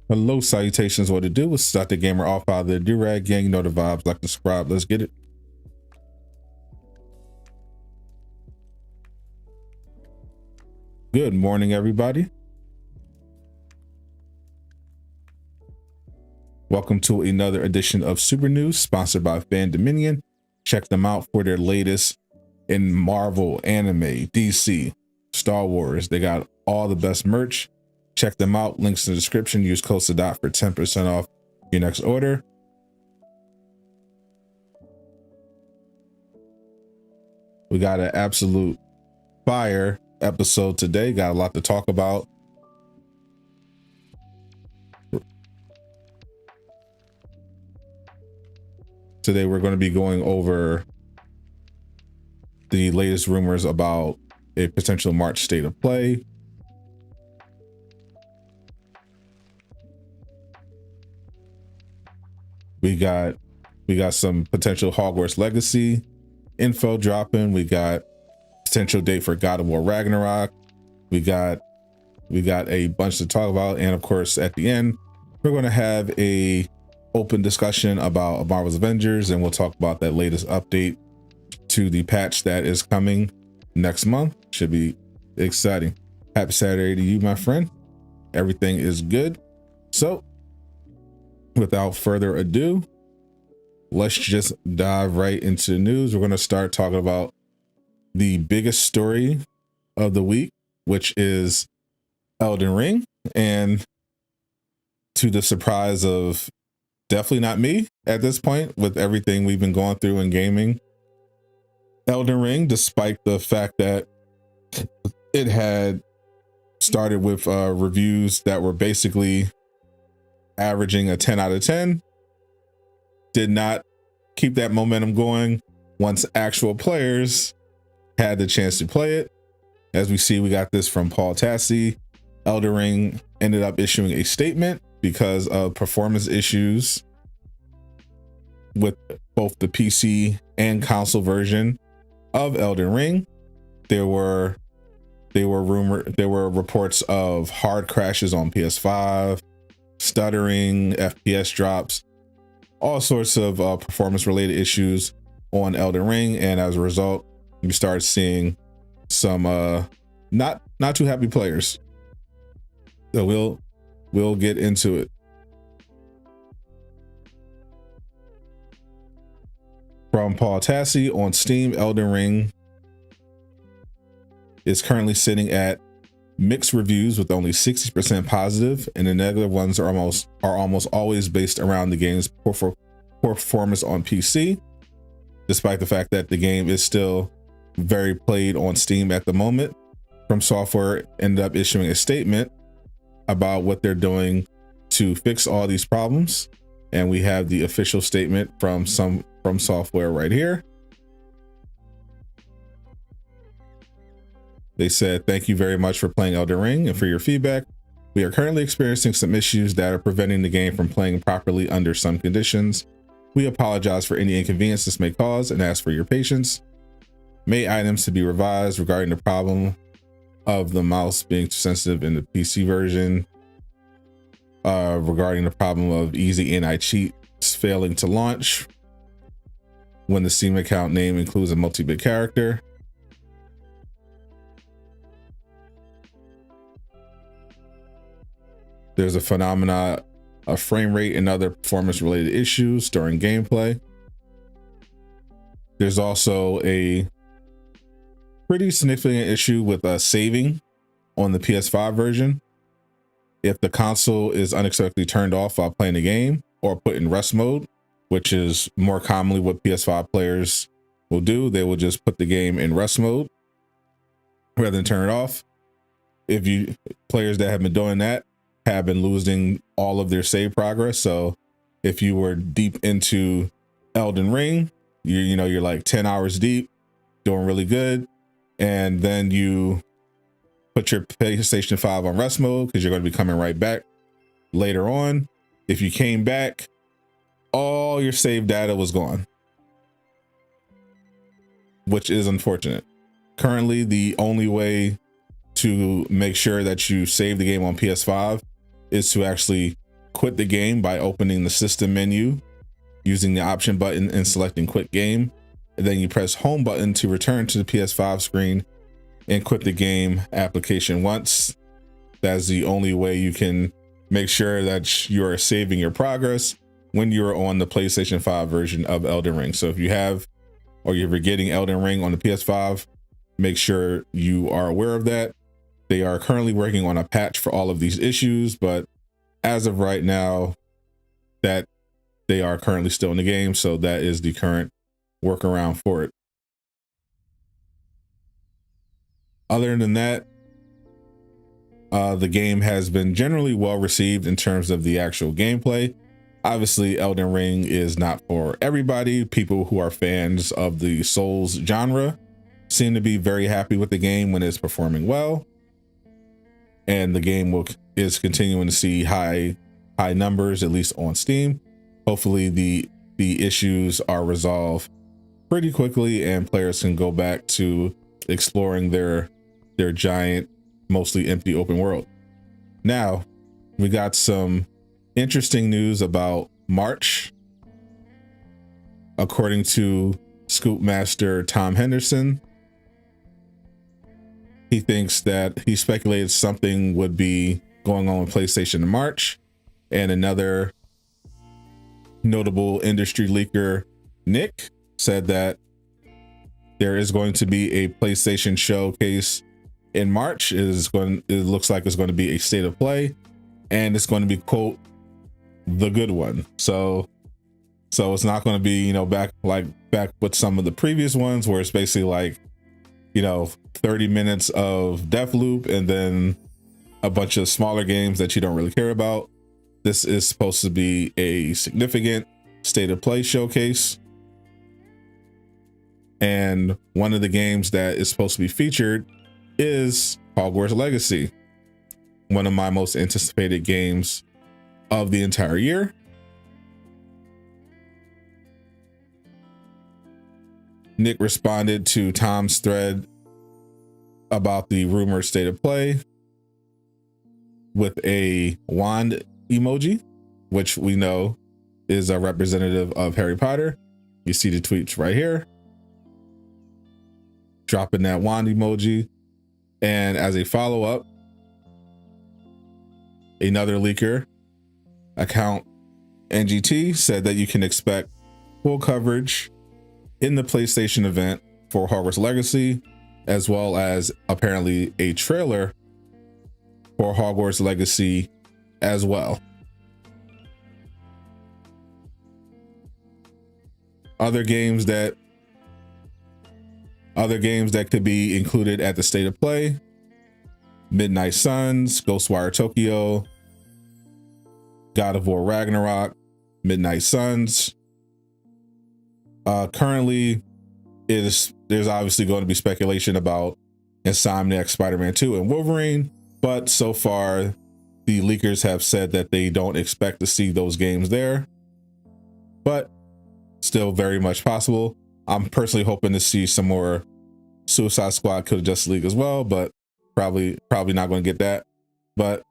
Hello, salutations. What to do? Let's start the gamer off out of the do-rag gang. You know the vibes, like and subscribe. Let's get it. Good morning, everybody. Welcome to another edition of Super News, sponsored by Fan Dominion. Check them out for their latest in Marvel, anime, DC, Star Wars. They got all the best merch. Check them out. Links in the description. Use code Sadot for 10% off your next order. We got an absolute fire episode today. Got a lot to talk about. Today we're going to be going over the latest rumors about a potential March state of play. We got some potential Hogwarts Legacy info dropping. We got potential date for God of War Ragnarok. We got a bunch to talk about, and of course at the end we're going to have a open discussion about Marvel's Avengers, and we'll talk about that latest update to the patch that is coming next month. Should be exciting. Happy Saturday to you, my friend. Everything is good. So without further ado, let's just dive right into the news. We're going to start talking about the biggest story of the week, which is Elden Ring. And to the surprise of definitely not me at this point, with everything we've been going through in gaming, Elden Ring, despite the fact that it had started with reviews that were basically averaging a 10 out of 10, did not keep that momentum going once actual players had the chance to play it. As we see, we got this from Paul Tassi. Elden Ring ended up issuing a statement because of performance issues with both the PC and console version of Elden Ring. There were reports of hard crashes on PS5, stuttering, FPS drops, all sorts of performance related issues on Elden Ring, and as a result we start seeing some not too happy players. So we'll get into it. From Paul Tassi on Steam, Elden Ring is currently sitting at mixed reviews with only 60% positive, and the negative ones are almost always based around the game's poor performance on PC, despite the fact that the game is still very played on Steam at the moment. From Software ended up issuing a statement about what they're doing to fix all these problems, and we have the official statement from Software right here. They said, "Thank you very much for playing Elden Ring and for your feedback. We are currently experiencing some issues that are preventing the game from playing properly under some conditions. We apologize for any inconvenience this may cause and ask for your patience. May items to be revised regarding the problem of the mouse being too sensitive in the PC version, regarding the problem of easy NI cheats failing to launch when the Steam account name includes a multi-bit character. There's a phenomena of frame rate and other performance related issues during gameplay. There's also a pretty significant issue with saving on the PS5 version. If the console is unexpectedly turned off while playing the game or put in rest mode, which is more commonly what PS5 players will do, they will just put the game in rest mode rather than turn it off. Players that have been doing that have been losing all of their save progress. So if you were deep into Elden Ring, you're like 10 hours deep, doing really good, and then you put your PlayStation 5 on rest mode because you're going to be coming right back later on. If you came back, all your save data was gone, which is unfortunate. Currently, the only way to make sure that you save the game on PS5 is to actually quit the game by opening the system menu using the option button and selecting quit game. And then you press home button to return to the PS5 screen and quit the game application once. That's the only way you can make sure that you are saving your progress when you're on the PlayStation 5 version of Elden Ring. So if you have, or you're getting Elden Ring on the PS5, make sure you are aware of that. They are currently working on a patch for all of these issues, but as of right now, that they are currently still in the game. So that is the current workaround for it. Other than that, the game has been generally well received in terms of the actual gameplay. Obviously, Elden Ring is not for everybody. People who are fans of the Souls genre seem to be very happy with the game when it's performing well. And the game is continuing to see high numbers, at least on Steam. Hopefully the issues are resolved pretty quickly and players can go back to exploring their giant, mostly empty open world. Now, we got some interesting news about March. According to Scoop Master Tom Henderson, he thinks that he speculated something would be going on with PlayStation in March. And another notable industry leaker, Nick, said that there is going to be a PlayStation showcase in March. It looks like it's going to be a state of play, and it's going to be, quote, the good one. So it's not going to be, back with some of the previous ones where it's basically like, 30 minutes of Deathloop and then a bunch of smaller games that you don't really care about. This is supposed to be a significant state of play showcase. And one of the games that is supposed to be featured is Hogwarts Legacy, one of my most anticipated games of the entire year. Nick responded to Tom's thread about the rumored state of play with a wand emoji, which we know is a representative of Harry Potter. You see the tweets right here, dropping that wand emoji. And as a follow-up, another leaker account, NGT, said that you can expect full coverage in the PlayStation event for Hogwarts Legacy, as well as apparently a trailer for Hogwarts Legacy as well. Other games that could be included at the state of play: Midnight Suns, Ghostwire Tokyo, God of War Ragnarok, Midnight Suns. Currently, there's obviously going to be speculation about Insomniac Spider-Man 2 and Wolverine, but so far the leakers have said that they don't expect to see those games there, but still very much possible. I'm personally hoping to see some more Suicide Squad, Kill the Justice League as well, but probably not going to get that. But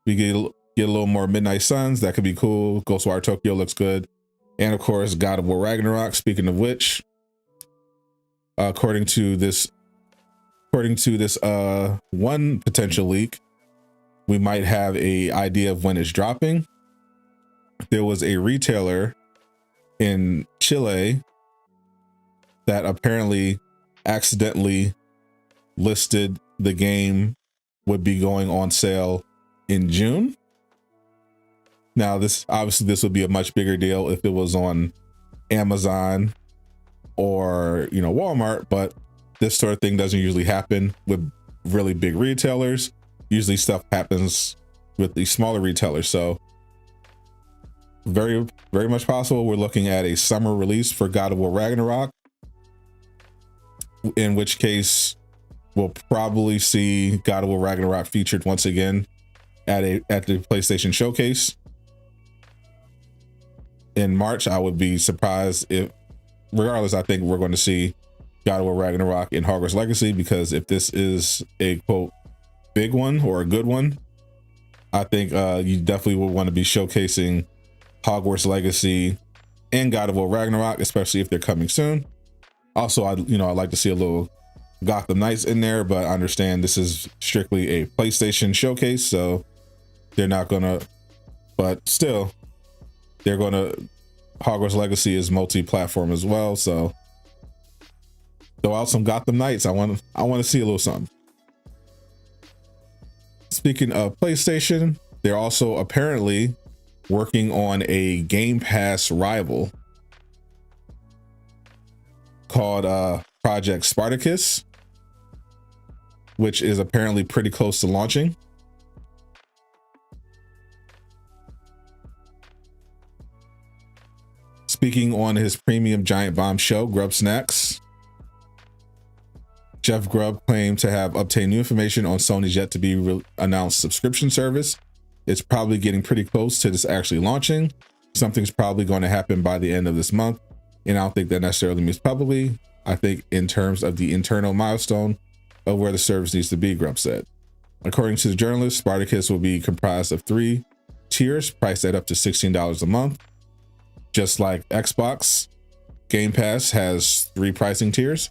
we get a little more Midnight Suns. That could be cool. Ghostwire Tokyo looks good. And of course, God of War Ragnarok. Speaking of which, according to this one potential leak, we might have a idea of when it's dropping. There was a retailer in Chile that apparently accidentally listed the game would be going on sale in June. Now, this would be a much bigger deal if it was on Amazon or Walmart, but this sort of thing doesn't usually happen with really big retailers. Usually stuff happens with the smaller retailers. So very, very much possible we're looking at a summer release for God of War Ragnarok, in which case we'll probably see God of War Ragnarok featured once again at the PlayStation Showcase in March. I would be surprised if, regardless, I think we're going to see God of War Ragnarok in Hogwarts Legacy, because if this is a, quote, big one or a good one, I think you definitely will want to be showcasing Hogwarts Legacy and God of War Ragnarok, especially if they're coming soon. Also, I'd like to see a little Gotham Knights in there, but I understand this is strictly a PlayStation showcase, so they're not gonna, but still, they're gonna, Hogwarts Legacy is multi-platform as well, so throw out some Gotham Knights. I want to see a little something. Speaking of PlayStation, they're also apparently working on a Game Pass rival called Project Spartacus, which is apparently pretty close to launching. Speaking on his premium Giant Bomb show, Grub Snacks, Jeff Grubb claimed to have obtained new information on Sony's yet to be announced subscription service. It's probably getting pretty close to this actually launching. Something's probably going to happen by the end of this month. And I don't think that necessarily means probably. I think in terms of the internal milestone of where the service needs to be, Grubb said. According to the journalist, Spartacus will be comprised of 3 tiers priced at up to $16 a month. Just like Xbox, Game Pass has 3 pricing tiers.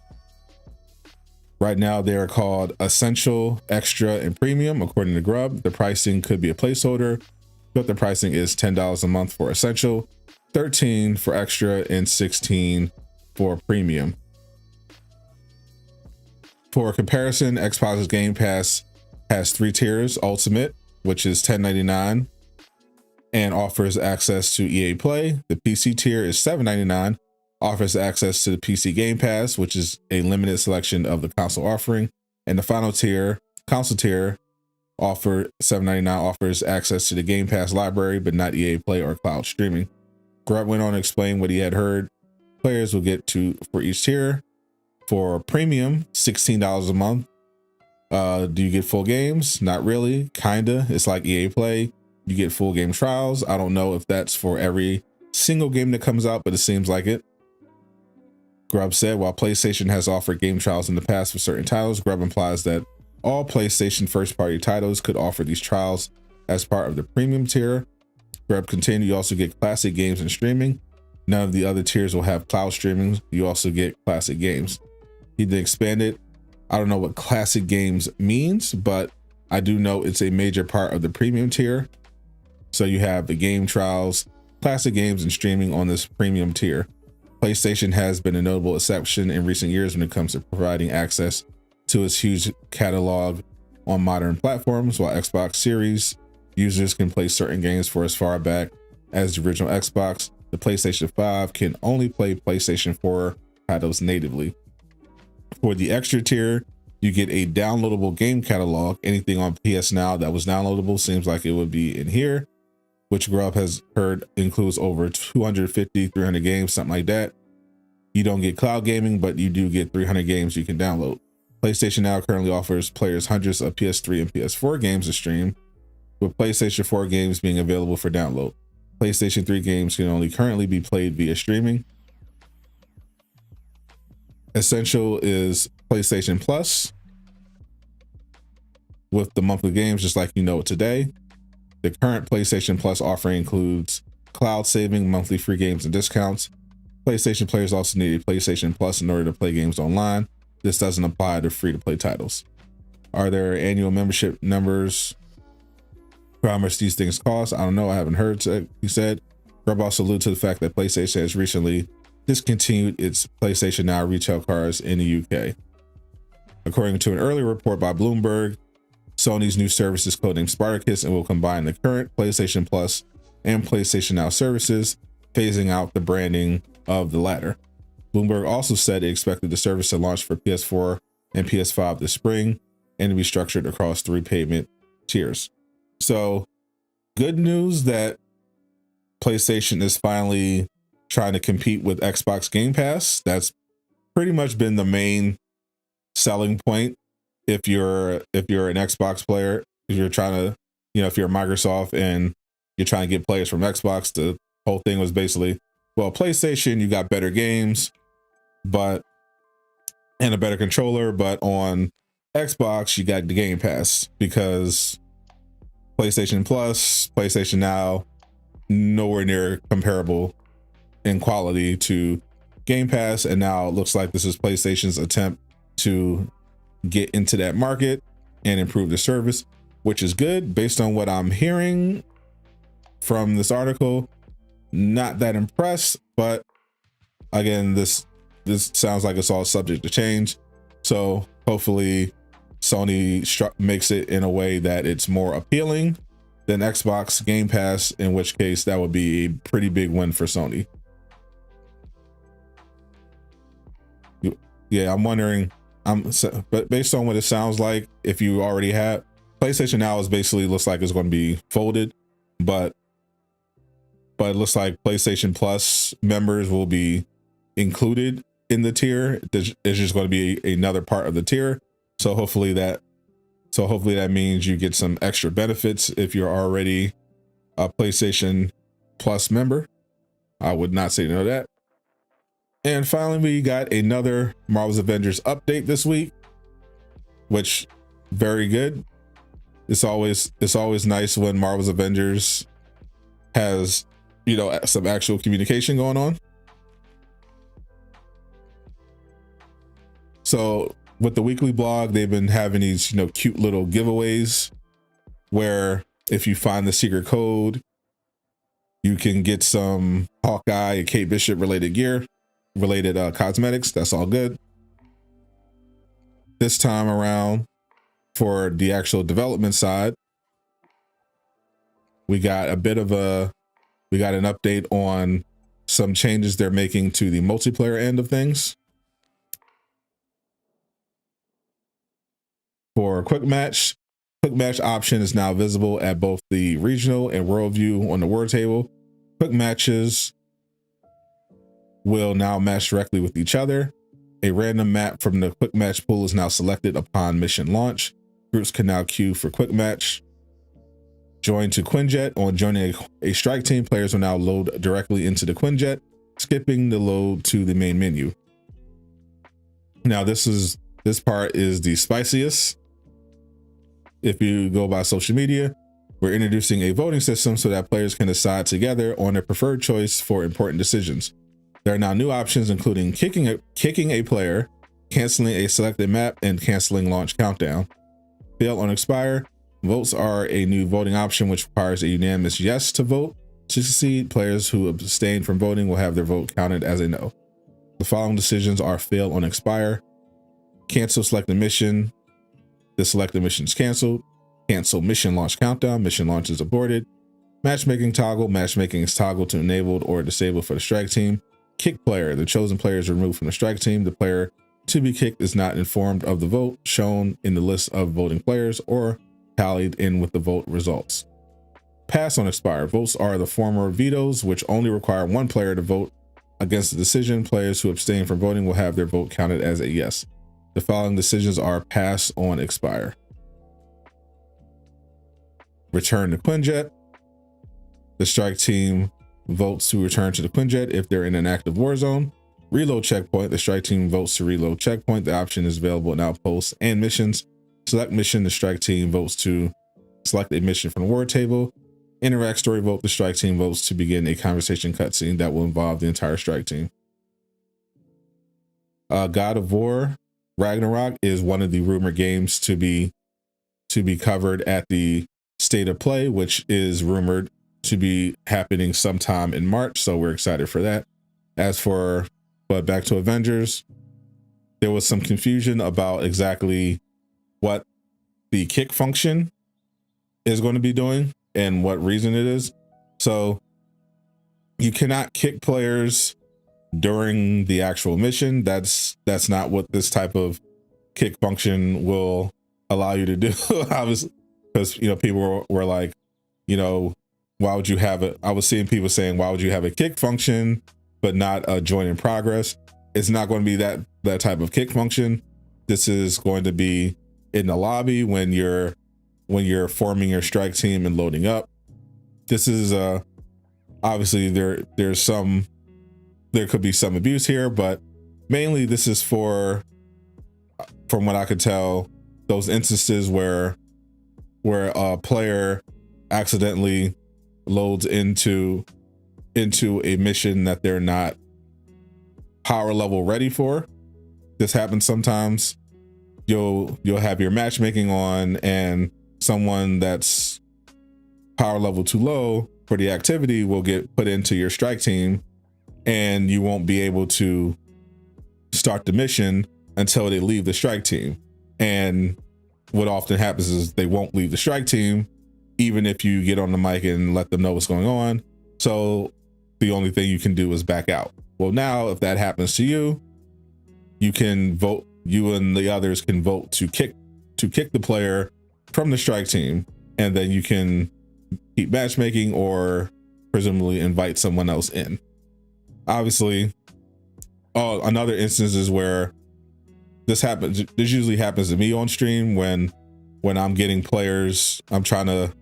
Right now, they are called Essential, Extra, and Premium. According to Grubb, the pricing could be a placeholder, but the pricing is $10 a month for Essential, $13 for Extra, and $16 for Premium. For comparison, Xbox's Game Pass has 3 tiers: Ultimate, which is $10.99 and offers access to EA Play. The PC tier is $7.99, offers access to the PC Game Pass, which is a limited selection of the console offering. And the final tier, console tier, $7.99, offers access to the Game Pass library, but not EA Play or cloud streaming. Grubb went on to explain what he had heard players will get for each tier. For Premium, $16 a month. Do you get full games? Not really, kinda. It's like EA Play. You get full game trials. I don't know if that's for every single game that comes out, but it seems like it. Grubb said, while PlayStation has offered game trials in the past for certain titles, Grubb implies that all PlayStation first-party titles could offer these trials as part of the premium tier. Grubb continued, you also get classic games and streaming. None of the other tiers will have cloud streaming. You also get classic games. He then expanded. I don't know what classic games means, but I do know it's a major part of the premium tier. So you have the game trials, classic games, and streaming on this premium tier. PlayStation has been a notable exception in recent years when it comes to providing access to its huge catalog on modern platforms, while Xbox Series users can play certain games for as far back as the original Xbox. The PlayStation 5 can only play PlayStation 4 titles natively. For the extra tier, you get a downloadable game catalog. Anything on PS Now that was downloadable seems like it would be in here, which Grubb has heard includes over 250, 300 games, something like that. You don't get cloud gaming, but you do get 300 games you can download. PlayStation Now currently offers players hundreds of PS3 and PS4 games to stream, with PlayStation 4 games being available for download. PlayStation 3 games can only currently be played via streaming. Essential is PlayStation Plus with the monthly games, just like you know it today. The current PlayStation Plus offering includes cloud saving, monthly free games, and discounts. PlayStation players also need a PlayStation Plus in order to play games online. This doesn't apply to free-to-play titles. Are there annual membership numbers for how much these things cost? I don't know. I haven't heard. He said. Grubb also alluded to the fact that PlayStation has recently discontinued its PlayStation Now retail cards in the UK. According to an earlier report by Bloomberg, Sony's new service is codenamed Spartacus and will combine the current PlayStation Plus and PlayStation Now services, phasing out the branding of the latter. Bloomberg also said it expected the service to launch for PS4 and PS5 this spring and to be structured across 3 payment tiers. So, good news that PlayStation is finally trying to compete with Xbox Game Pass. That's pretty much been the main selling point. If you're an Xbox player, if you're trying to, if you're Microsoft and you're trying to get players from Xbox, the whole thing was basically, well, PlayStation, you got better games, and a better controller, but on Xbox, you got the Game Pass because PlayStation Plus, PlayStation Now, nowhere near comparable in quality to Game Pass. And now it looks like this is PlayStation's attempt to get into that market and improve the service, which is good based on what I'm hearing from this article. Not that impressed, but again, this sounds like it's all subject to change. So hopefully Sony makes it in a way that it's more appealing than Xbox Game Pass, in which case that would be a pretty big win for Sony. Yeah, I'm wondering, but based on what it sounds like, if you already have PlayStation Now, is basically looks like it's going to be folded, but it looks like PlayStation Plus members will be included in the tier. It's just going to be another part of the tier. So hopefully that means you get some extra benefits if you're already a PlayStation Plus member. I would not say no to that. And finally, we got another Marvel's Avengers update this week, which very good. It's always nice when Marvel's Avengers has, you know, some actual communication going on. So with the weekly blog, they've been having these, you know, cute little giveaways where if you find the secret code, you can get some Hawkeye and Kate Bishop related gear, related cosmetics. That's all good. This time around, for the actual development side, we got an update on some changes they're making to the multiplayer end of things. For quick match option is now visible at both the regional and world view on the word table. Quick matches will now match directly with each other. A random map from the quick match pool is now selected upon mission launch. Groups can now queue for quick match. Join to Quinjet. On joining a strike team, players will now load directly into the Quinjet, skipping the load to the main menu. Now this part is the spiciest. If you go by social media, we're introducing a voting system so that players can decide together on their preferred choice for important decisions. There are now new options, including kicking a player, canceling a selected map, and canceling launch countdown. Fail on expire. Votes are a new voting option, which requires a unanimous yes to vote. To succeed, players who abstain from voting will have their vote counted as a no. The following decisions are fail on expire, cancel selected mission, the selected mission is canceled, cancel mission launch countdown, mission launch is aborted, matchmaking toggle, matchmaking is toggled to enabled or disabled for the strike team, kick player, the chosen player is removed from the strike team, the player to be kicked is not informed of the vote shown in the list of voting players or tallied in with the vote results. Pass on expire, votes are the former vetoes, which only require one player to vote against the decision. Players who abstain from voting will have their vote counted as a yes. The following decisions are pass on expire. Return to Quinjet. The strike team votes to return to the Quinjet if they're in an active war zone. Reload checkpoint. The strike team votes to reload checkpoint. The option is available in outposts and missions. Select mission. The strike team votes to select a mission from the word table. Interact story vote. The strike team votes to begin a conversation cutscene that will involve the entire strike team. God of War Ragnarok is one of the rumored games to be covered at the State of Play, which is rumored to be happening sometime in March. So we're excited for that. But back to Avengers, there was some confusion about exactly what the kick function is going to be doing and what reason it is. So you cannot kick players during the actual mission. That's not what this type of kick function will allow you to do. Obviously, because, you know, people were like, you know, why would you have it? I was seeing people saying, why would you have a kick function but not a join in progress? It's not going to be that type of kick function. This is going to be in the lobby when you're forming your strike team and loading up. This is obviously there could be some abuse here, but mainly this is for, from what I could tell, those instances where a player accidentally loads into a mission that they're not power level ready for. This happens sometimes. You'll have your matchmaking on, and someone that's power level too low for the activity will get put into your strike team, and you won't be able to start the mission until they leave the strike team. And what often happens is they won't leave the strike team, even if you get on the mic and let them know what's going on. So the only thing you can do is back out. Well, now if that happens to you, you can vote, you and the others can vote to kick the player from the strike team, and then you can keep matchmaking or presumably invite someone else in. Obviously, another instance is where this happens. This usually happens to me on stream when I'm getting players. I'm trying to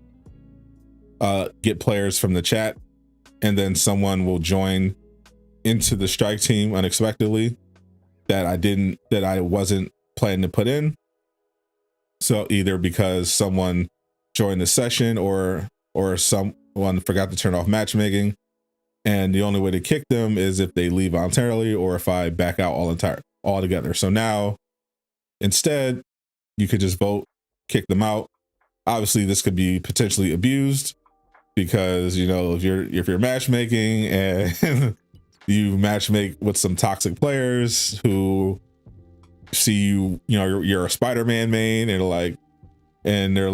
get players from the chat, and then someone will join into the strike team unexpectedly that I wasn't planning to put in. So either because someone joined the session or someone forgot to turn off matchmaking, and the only way to kick them is if they leave voluntarily or if I back out altogether. So now instead you could just vote, kick them out. Obviously this could be potentially abused, because if you're matchmaking and you matchmake with some toxic players who see you're a Spider-Man main, and they're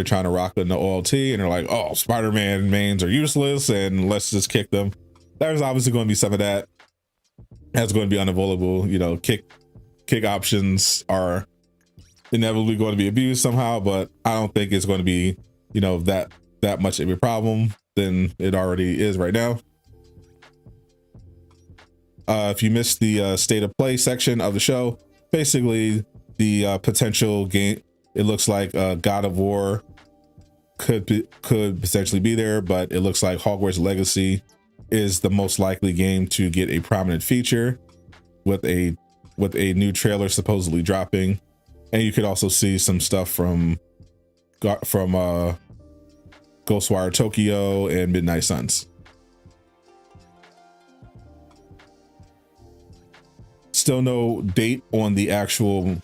trying to rock in the OLT, and they're like, oh, Spider-Man mains are useless and let's just kick them. There's obviously going to be some of that. That's going to be unavoidable. Kick options are inevitably going to be abused somehow, but I don't think it's going to be that much of a problem than it already is right now. If you missed the state of play section of the show, basically the potential game, it looks like God of War could potentially be there, but it looks like Hogwarts Legacy is the most likely game to get a prominent feature with a new trailer supposedly dropping. And you could also see some stuff from Ghostwire Tokyo and Midnight Suns. Still no date on the actual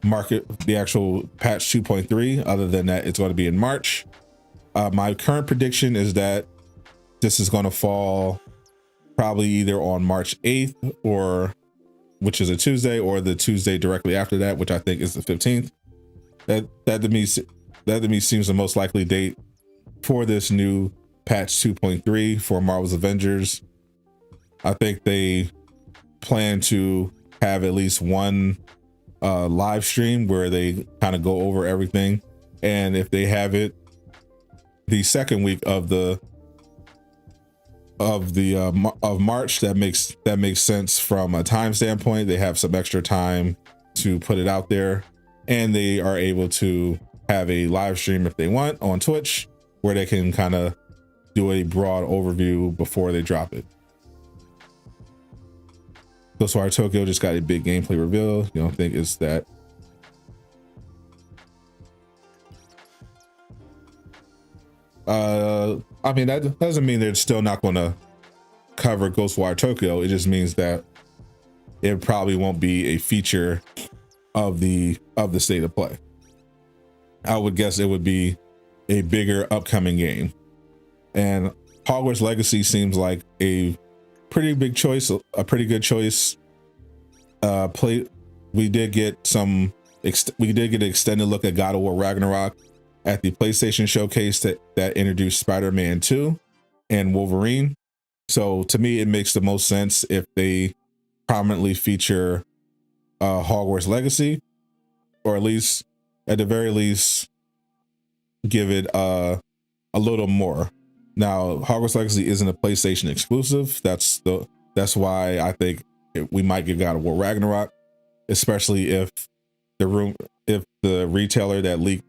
market, the actual patch 2.3, other than that it's going to be in March. My current prediction is that this is going to fall probably either on March 8th, or which is a Tuesday, or the Tuesday directly after that, which I think is the 15th. That to me seems the most likely date for this new patch 2.3 for Marvel's Avengers. I think they plan to have at least one live stream where they kind of go over everything, and if they have it the second week of March, that makes sense from a time standpoint. They have some extra time to put it out there, and they are able to have a live stream if they want on Twitch, where they can kind of do a broad overview before they drop it. Ghostwire Tokyo just got a big gameplay reveal. You don't think it's that? I mean, that doesn't mean they're still not going to cover Ghostwire Tokyo. It just means that it probably won't be a feature of the state of play. I would guess it would be a bigger upcoming game. And Hogwarts Legacy seems like a pretty big choice, a pretty good choice. We did get an extended look at God of War Ragnarok at the PlayStation showcase that introduced Spider-Man 2 and Wolverine. So to me, it makes the most sense if they prominently feature Hogwarts Legacy, or at the very least give it a little more. Now, Hogwarts Legacy isn't a PlayStation exclusive. That's why I think we might get God of War Ragnarok, especially if the retailer that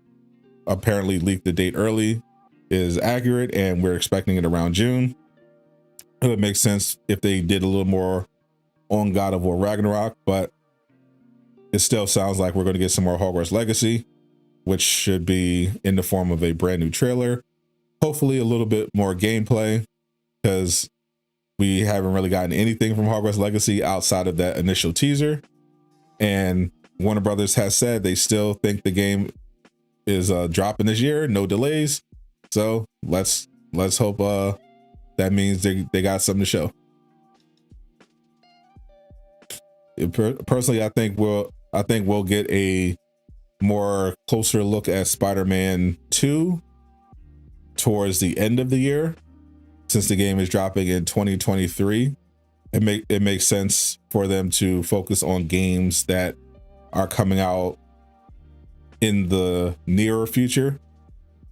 apparently leaked the date early is accurate, and we're expecting it around June. It would make sense if they did a little more on God of War Ragnarok, but it still sounds like we're going to get some more Hogwarts Legacy, which should be in the form of a brand new trailer, hopefully a little bit more gameplay, because we haven't really gotten anything from Hogwarts Legacy outside of that initial teaser. And Warner Brothers has said they still think the game is dropping this year, no delays. So let's hope that means they got something to show. Personally, I think we'll get a more closer look at Spider-Man 2 towards the end of the year, since the game is dropping in 2023. It makes sense for them to focus on games that are coming out in the nearer future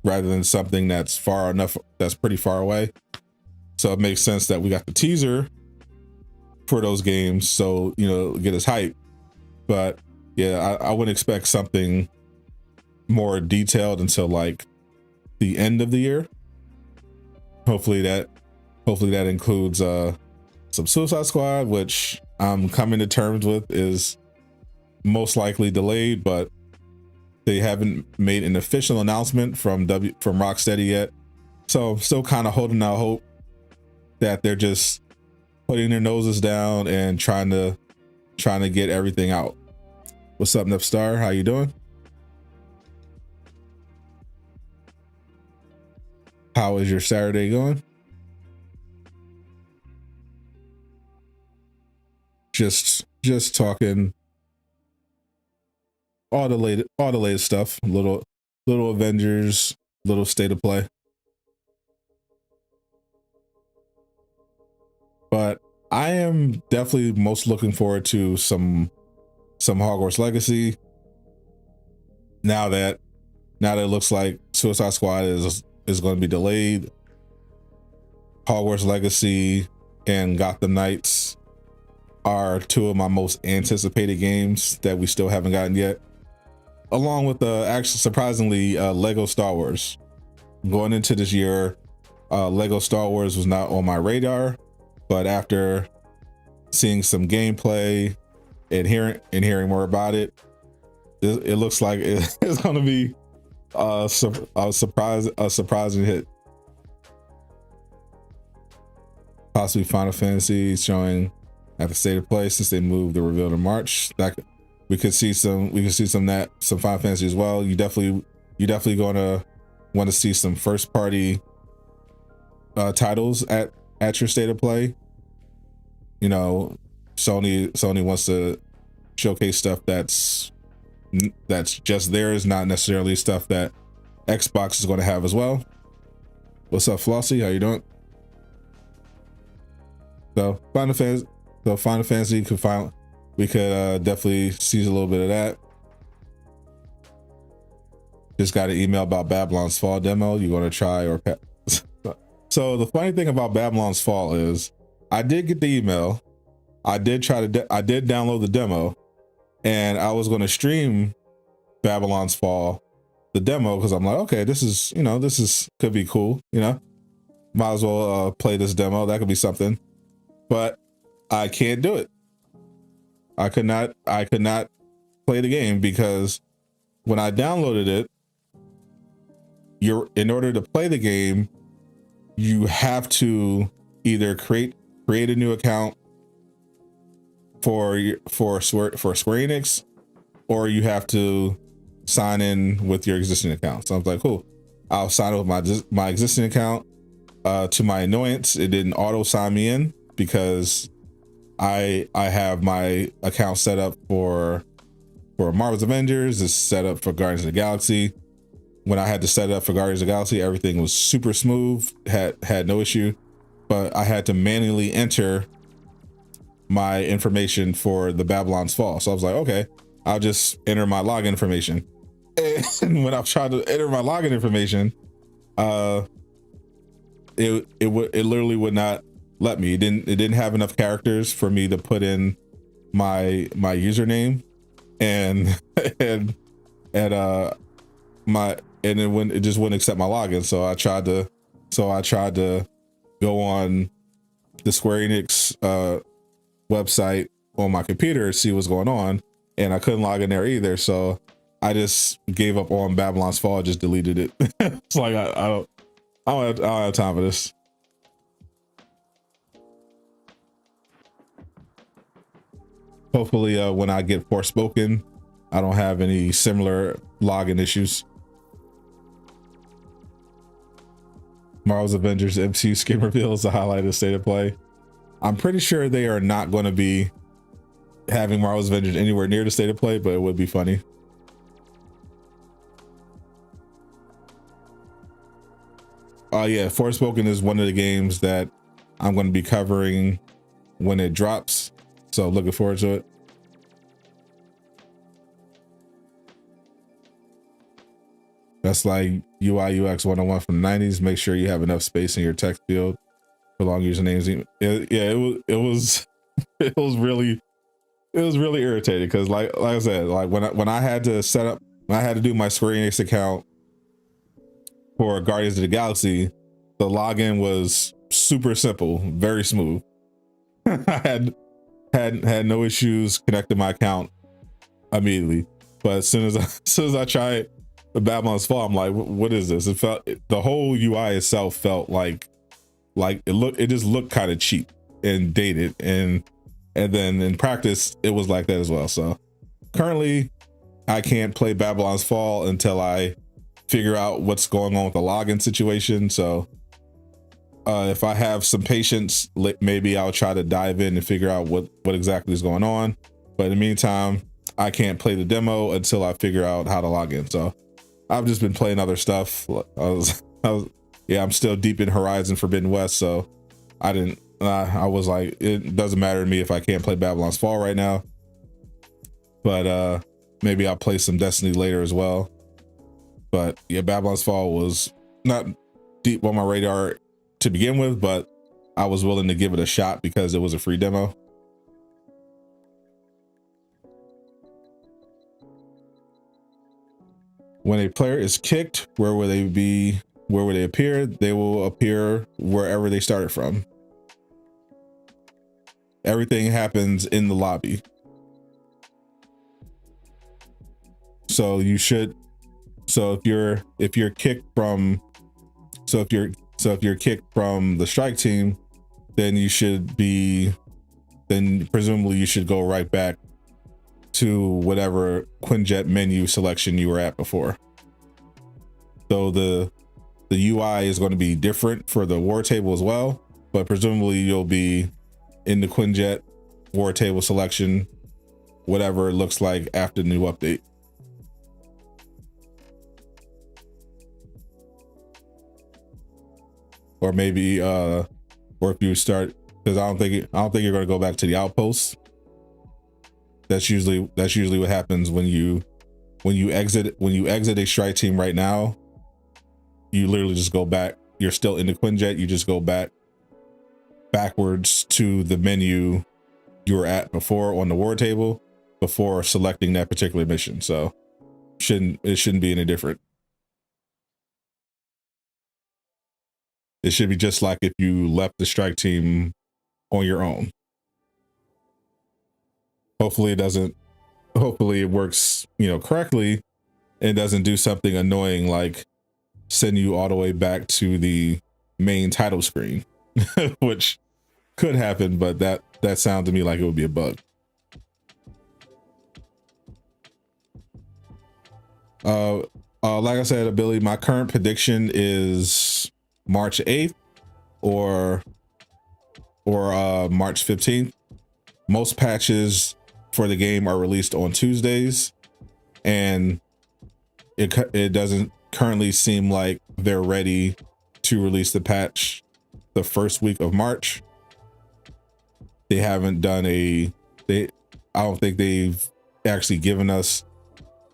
rather than something that's pretty far away. So it makes sense that we got the teaser for those games, so get us hyped. But yeah, I wouldn't expect something more detailed until like the end of the year. Hopefully that includes some Suicide Squad, which I'm coming to terms with is most likely delayed, but they haven't made an official announcement from Rocksteady yet. So I'm still kind of holding out hope that they're just putting their noses down and trying to get everything out. What's up, Nipstar? How you doing? How is your Saturday going? Just talking all the latest stuff, little Avengers, little state of play. But I am definitely most looking forward to some Hogwarts Legacy. Now that it looks like Suicide Squad is going to be delayed, Hogwarts Legacy and Gotham Knights are two of my most anticipated games that we still haven't gotten yet, along with actually surprisingly Lego Star Wars. Going into this year, Lego Star Wars was not on my radar, but after seeing some gameplay and hearing more about it, it looks like it's going to be a surprising hit. Possibly Final Fantasy showing at the state of play since they moved the reveal to March. That we could see some Final Fantasy as well. You definitely going to want to see some first party titles at your state of play. Sony wants to showcase stuff that's just theirs, not necessarily stuff that Xbox is going to have as well. What's up, Flossie? How you doing? So Final Fantasy we could definitely seize a little bit of that. Just got an email about Babylon's Fall demo. You want to try or pass? So the funny thing about Babylon's Fall is I did get the email. I did download the demo, and I was going to stream Babylon's Fall, the demo, because I'm like, okay, this could be cool. Might as well play this demo. That could be something. But I can't do it. I could not play the game because when I downloaded it, in order to play the game, you have to either create a new account for Square Enix, or you have to sign in with your existing account. So I was like, cool, I'll sign in with my existing account. To my annoyance, it didn't auto sign me in because I have my account set up for Marvel's Avengers. It's set up for Guardians of the Galaxy. When I had to set it up for Guardians of the Galaxy, everything was super smooth, had no issue, but I had to manually enter my information for the Babylon's Fall. So I was like, okay, I'll just enter my login information. And when I tried to enter my login information, it literally would not let me. It didn't have enough characters for me to put in my username, and it just wouldn't accept my login. So I tried to go on the Square Enix website on my computer to see what's going on, and I couldn't log in there either. So I just gave up on Babylon's Fall, just deleted it. It's like I don't have time for this. Hopefully when I get Forspoken, I don't have any similar login issues. Marvel's Avengers MCU skin reveals the highlighted state of play. I'm pretty sure they are not going to be having Marvel's Avengers anywhere near the state of play, but it would be funny. Yeah, Forspoken is one of the games that I'm going to be covering when it drops, so looking forward to it. That's like UI UX 101 from the 90s. Make sure you have enough space in your text field for long usernames. It was really irritating because like I said, like when I had to set up, when I had to do my Square Enix account for Guardians of the Galaxy, the login was super simple, very smooth. I had no issues connecting my account immedately, but as soon as I tried the Babylon's Fall, I'm like, what is this? It felt, the whole UI itself felt like it just looked kind of cheap and dated, and then in practice it was like that as well. So currently I can't play Babylon's Fall until I figure out what's going on with the login situation. So if I have some patience, maybe I'll try to dive in and figure out what exactly is going on. But in the meantime, I can't play the demo until I figure out how to log in. So I've just been playing other stuff. I'm still deep in Horizon Forbidden West. So I was like, it doesn't matter to me if I can't play Babylon's Fall right now, but maybe I'll play some Destiny later as well. But yeah, Babylon's Fall was not deep on my radar to begin with, but I was willing to give it a shot because it was a free demo. When a player is kicked, where will they be? Where will they appear? They will appear wherever they started from. Everything happens in the lobby. So you should, if you're kicked from the strike team, then presumably you should go right back to whatever Quinjet menu selection you were at before. So the UI is going to be different for the war table as well, but presumably you'll be in the Quinjet war table selection, whatever it looks like after the new update. Or maybe or if you start, because I don't think you're going to go back to the outposts. That's usually what happens when you exit a strike team right now. You literally just go back. You're still in the Quinjet. You just go backwards to the menu you were at before on the war table before selecting that particular mission. So it shouldn't be any different. It should be just like if you left the strike team on your own. Hopefully it works, correctly, and doesn't do something annoying like send you all the way back to the main title screen, which could happen, but that sounds to me like it would be a bug. Like I said, Billy, my current prediction is March 8th or March 15th. Most patches for the game are released on Tuesdays, and it doesn't currently seem like they're ready to release the patch the first week of March. They haven't done I don't think they've actually given us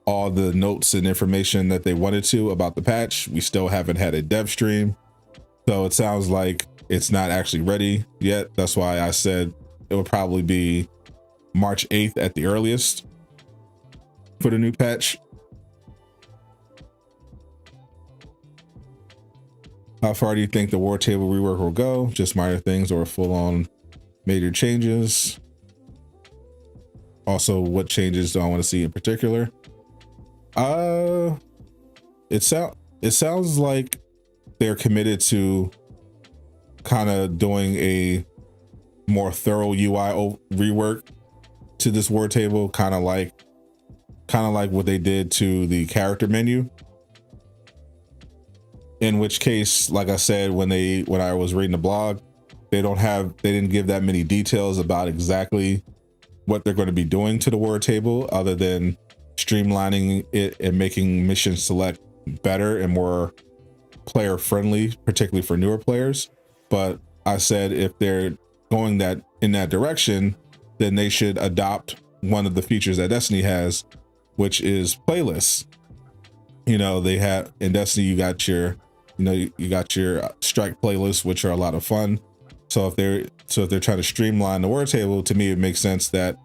all the notes and information that they wanted to about the patch. We still haven't had a dev stream, so it sounds like it's not actually ready yet. That's why I said it would probably be March 8th at the earliest for the new patch. How far do you think the war table rework will go? Just minor things or full-on major changes? Also, what changes do I want to see in particular? Uh, it sounds like they're committed to kind of doing a more thorough UI rework to this war table, kind of like what they did to the character menu. In which case, like I said, when I was reading the blog, they didn't give that many details about exactly what they're going to be doing to the war table, other than streamlining it and making mission select better and more player friendly, particularly for newer players. But I said if they're going in that direction, then they should adopt one of the features that Destiny has, which is playlists. You know, they have in Destiny, you got your strike playlists, which are a lot of fun. So if they're trying to streamline the war table, to me it makes sense that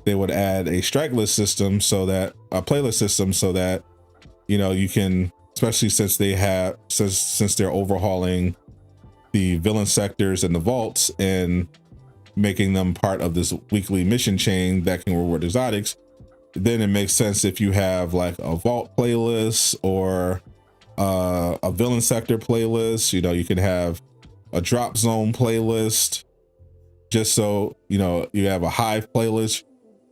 they would add a strike list system, so that a playlist system, so that, you know, you can, especially since they're overhauling the villain sectors and the vaults and making them part of this weekly mission chain that can reward exotics, then it makes sense if you have like a vault playlist or a villain sector playlist. You know, you can have a drop zone playlist, just so, you know, you have a hive playlist,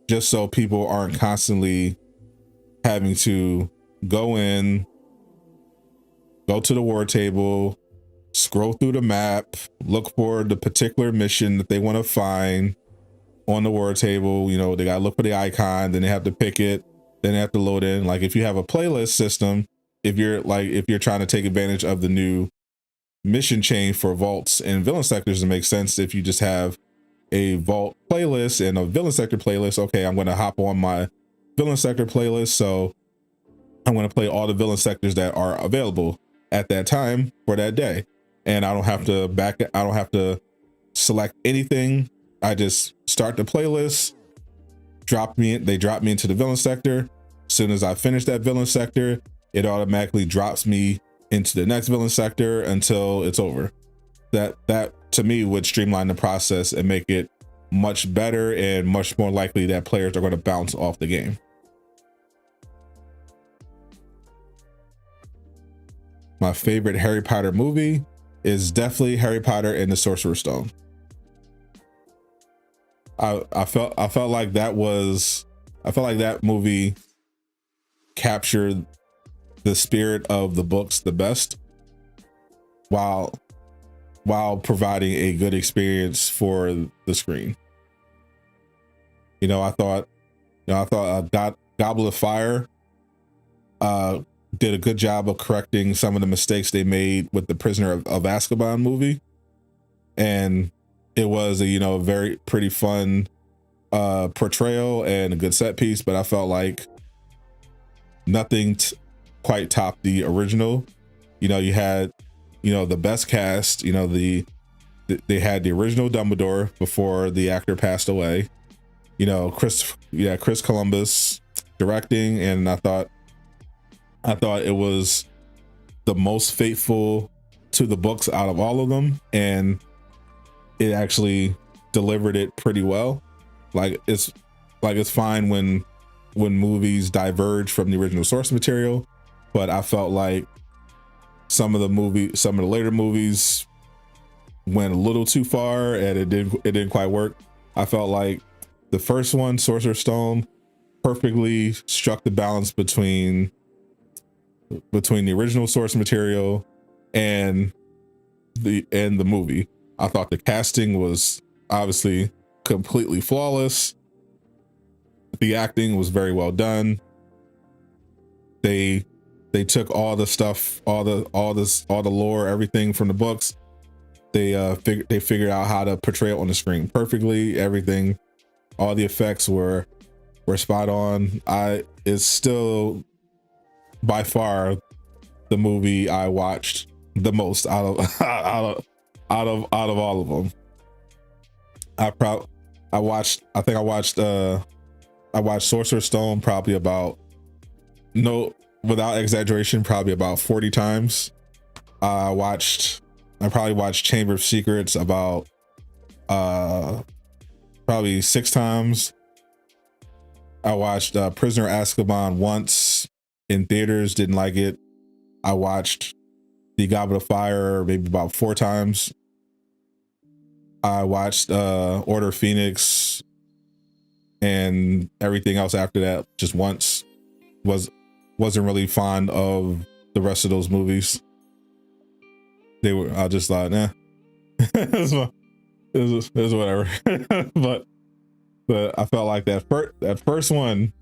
just so people aren't constantly having to go to the war table, scroll through the map, look for the particular mission that they want to find on the war table. You know, they gotta look for the icon, then they have to pick it, then they have to load in. Like if you have a playlist system, if you're trying to take advantage of the new mission chain for vaults and villain sectors, it makes sense if you just have a vault playlist and a villain sector playlist. Okay, I'm going to hop on my villain sector playlist, so I'm going to play all the villain sectors that are available at that time for that day, and I don't have to select anything. I just start the playlist, they drop me into the villain sector. As soon as I finish that villain sector, it automatically drops me into the next villain sector until it's over. That to me would streamline the process and make it much better and much more likely that players are going to bounce off the game. My favorite Harry Potter movie is definitely Harry Potter and the Sorcerer's Stone. I felt like that movie captured the spirit of the books the best, while providing a good experience for the screen. You know, I thought Goblet of Fire did a good job of correcting some of the mistakes they made with the Prisoner of Azkaban movie, and it was a very pretty fun portrayal and a good set piece. But I felt like nothing quite topped the original. You know, you had the best cast. You know, they had the original Dumbledore before the actor passed away. You know, Chris Columbus directing, and I thought it was the most faithful to the books out of all of them, and it actually delivered it pretty well. It's fine when movies diverge from the original source material, but I felt like some of the later movies went a little too far, and it didn't quite work. I felt like the first one, Sorcerer's Stone, perfectly struck the balance between the original source material and the movie. I thought the casting was obviously completely flawless. The acting was very well done. They took all the stuff, all the lore, everything from the books. They figured out how to portray it on the screen perfectly. Everything, all the effects were spot on. It's still by far the movie I watched the most out of all of them. I watched Sorcerer's Stone probably about, without exaggeration, probably about 40 times. I probably watched Chamber of Secrets about probably 6 times. I watched Prisoner of Azkaban once. in theaters, didn't like it. I watched The Goblet of Fire maybe about 4 times. I watched Order of Phoenix and everything else after that just once. Wasn't really fond of the rest of those movies. I just thought, nah. it was whatever. but I felt like that first one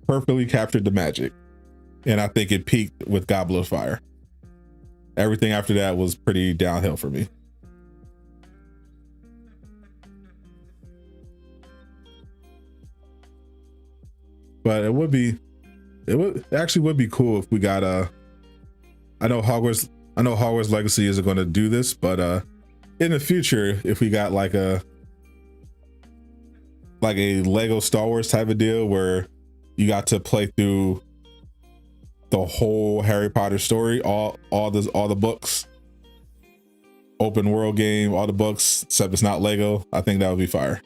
perfectly captured the magic. And I think it peaked with Goblet of Fire. Everything after that was pretty downhill for me. But it actually would be cool if we got I know Hogwarts Legacy isn't going to do this, but in the future, if we got like a Lego Star Wars type of deal where you got to play through the whole Harry Potter story, all the books, open world game, all the books, except it's not Lego, I think that would be fire.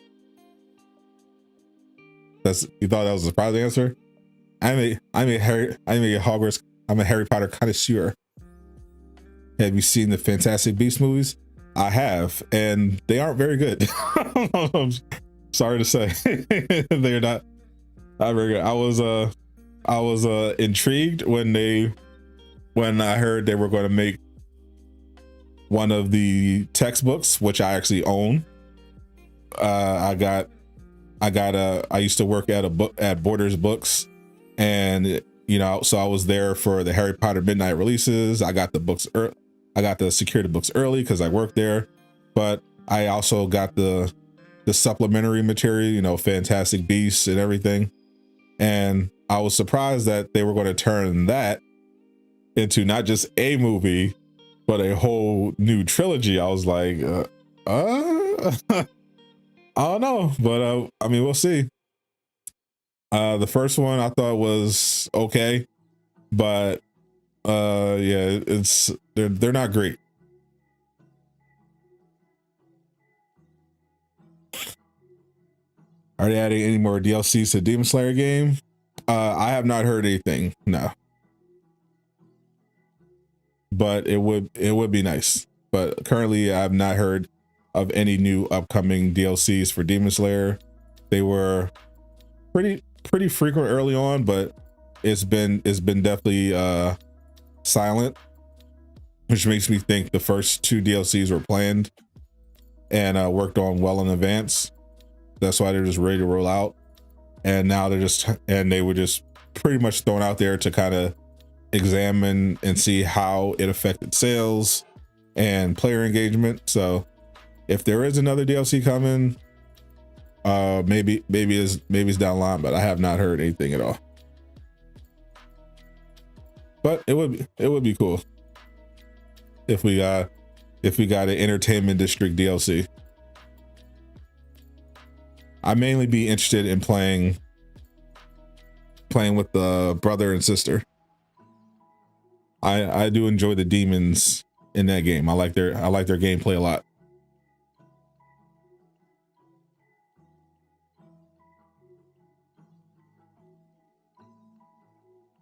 You thought that was a surprising answer? I'm a Harry Potter connoisseur. Have you seen the Fantastic Beasts movies? I have, and they aren't very good. I'm sorry to say. They're not very good. I was intrigued when I heard they were going to make one of the textbooks, which I actually own. I used to work at Borders Books, and so I was there for the Harry Potter midnight releases. I got the security books early because I worked there, but I also got the supplementary material, Fantastic Beasts and everything. And I was surprised that they were going to turn that into not just a movie, but a whole new trilogy. I was like, I don't know, but I mean, we'll see. The first one I thought was okay, but yeah, they're not great. Are they adding any more DLCs to Demon Slayer game? I have not heard anything, no. But it would be nice. But currently I have not heard of any new upcoming DLCs for Demon Slayer. They were pretty frequent early on, but it's been definitely silent, which makes me think the first 2 DLCs were planned and worked on well in advance. That's why they're just ready to roll out, and now they were just pretty much thrown out there to kind of examine and see how it affected sales and player engagement. So if there is another DLC coming, maybe it's down the line, but I have not heard anything at all. But it would be cool if we got an Entertainment District DLC. I mainly be interested in playing with the brother and sister. I do enjoy the demons in that game. I like their gameplay a lot.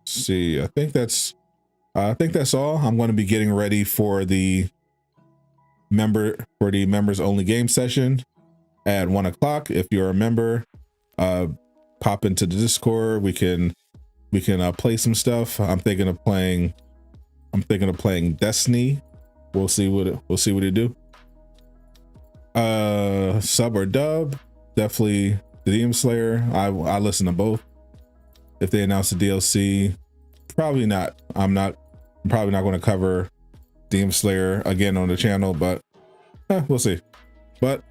See, I think that's all. I'm going to be getting ready for the members only game session at 1 o'clock. If you're a member, pop into the Discord. We can play some stuff. I'm thinking of playing Destiny. We'll see what it do. Sub or dub, definitely the Demon Slayer. I listen to both. If they announce the DLC, probably not. I'm probably not going to cover Demon Slayer again on the channel, but we'll see. But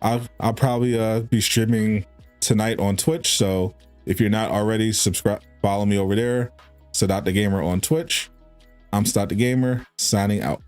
I'll probably be streaming tonight on Twitch. So if you're not already, subscribe, follow me over there. Sadot the Gamer on Twitch. I'm Sadot the Gamer, signing out.